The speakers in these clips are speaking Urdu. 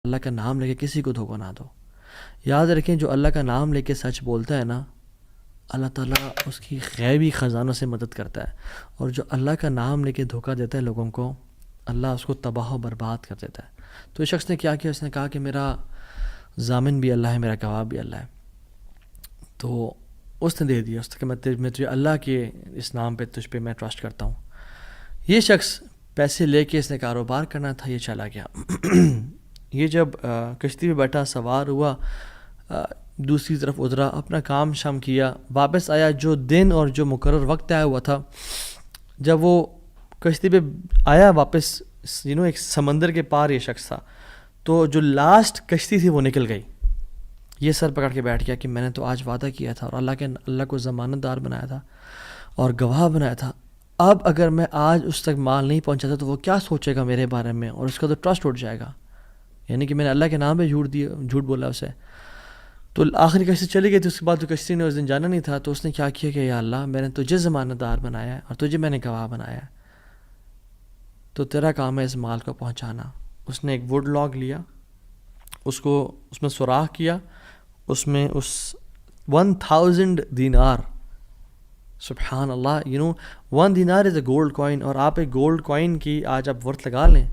اللہ کا نام لے کے کسی کو دھوکہ نہ دو. یاد رکھیں جو اللہ کا نام لے کے سچ بولتا ہے نا، اللہ تعالیٰ اس کی غیبی خزانوں سے مدد کرتا ہے، اور جو اللہ کا نام لے کے دھوکہ دیتا ہے لوگوں کو، اللہ اس کو تباہ و برباد کر دیتا ہے. تو اس شخص نے کیا کیا، اس نے کہا کہ میرا ضامن بھی اللہ ہے، میرا گواہ بھی اللہ ہے. تو اس نے دے دیا، اس نے کہ میں تجھے اللہ کے اس نام پہ تجھ پہ میں ٹرسٹ کرتا ہوں. یہ شخص پیسے لے کے اس نے کاروبار کرنا تھا، یہ چلا گیا. یہ جب کشتی پہ بیٹھا، سوار ہوا، دوسری طرف اترا، اپنا کام شام کیا، واپس آیا. جو دن اور جو مقرر وقت طے ہوا تھا، جب وہ کشتی پہ آیا واپس، ایک سمندر کے پار یہ شخص تھا، تو جو لاسٹ کشتی تھی وہ نکل گئی. یہ سر پکڑ کے بیٹھ گیا کہ میں نے تو آج وعدہ کیا تھا اور اللہ کو ضمانت دار بنایا تھا اور گواہ بنایا تھا. اب اگر میں آج اس تک مال نہیں پہنچاتا تو وہ کیا سوچے گا میرے بارے میں، اور اس کا تو ٹرسٹ اٹھ جائے گا، یعنی کہ میں نے اللہ کے نام پہ جھوٹ بولا اسے. تو آخری کشتی چلی گئی تھی. اس کے بعد جو کشتی نے اس دن جانا نہیں تھا، تو اس نے کیا کیا کہ یا اللہ، میں نے تجھے ضمانت دار بنایا ہے اور تجھے میں نے گواہ بنایا ہے، تو تیرا کام ہے اس مال کو پہنچانا. اس نے ایک ووڈ لاگ لیا، اس میں سوراخ کیا، اس میں اس 1000 دینار، سبحان اللہ، 1 دینار از اے گولڈ کوائن. اور آپ ایک گولڈ کوائن کی آج آپ ورتھ لگا لیں،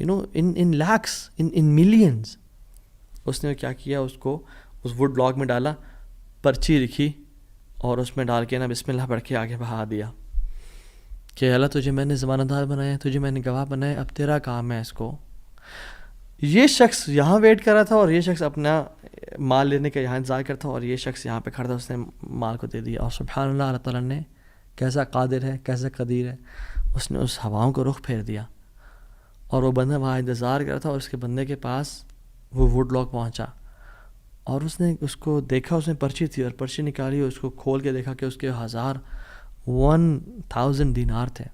ان لیکس، ان ملینز. اس نے کیا کیا، اس کو اس ووڈ بلاک میں ڈالا، پرچی لکھی اور اس میں ڈال کے نا بسم اللہ پڑھ کے آگے بہا دیا کہ اللہ تجھے میں نے ضمانت دار بنایا، تجھے میں نے گواہ بنایا، اب تیرا کام ہے اس کو. یہ شخص یہاں ویٹ کر رہا تھا اور یہ شخص اپنا مال لینے کا یہاں انتظار کرتا، اور یہ شخص یہاں پہ کھڑا تھا، اس نے مال کو دے دیا. اور سبحان اللہ، اللہ تعالیٰ نے کیسا قادر ہے، کیسا قدیر ہے، اس نے اس ہواؤں کو رخ پھیر دیا، اور وہ بندہ وہاں انتظار کر رہا تھا، اور اس کے بندے کے پاس وہ ووڈ لاگ پہنچا، اور اس نے اس کو دیکھا، اس میں پرچی تھی، اور پرچی نکالی، اور اس کو کھول کے دیکھا کہ اس کے 1000 دینار تھے.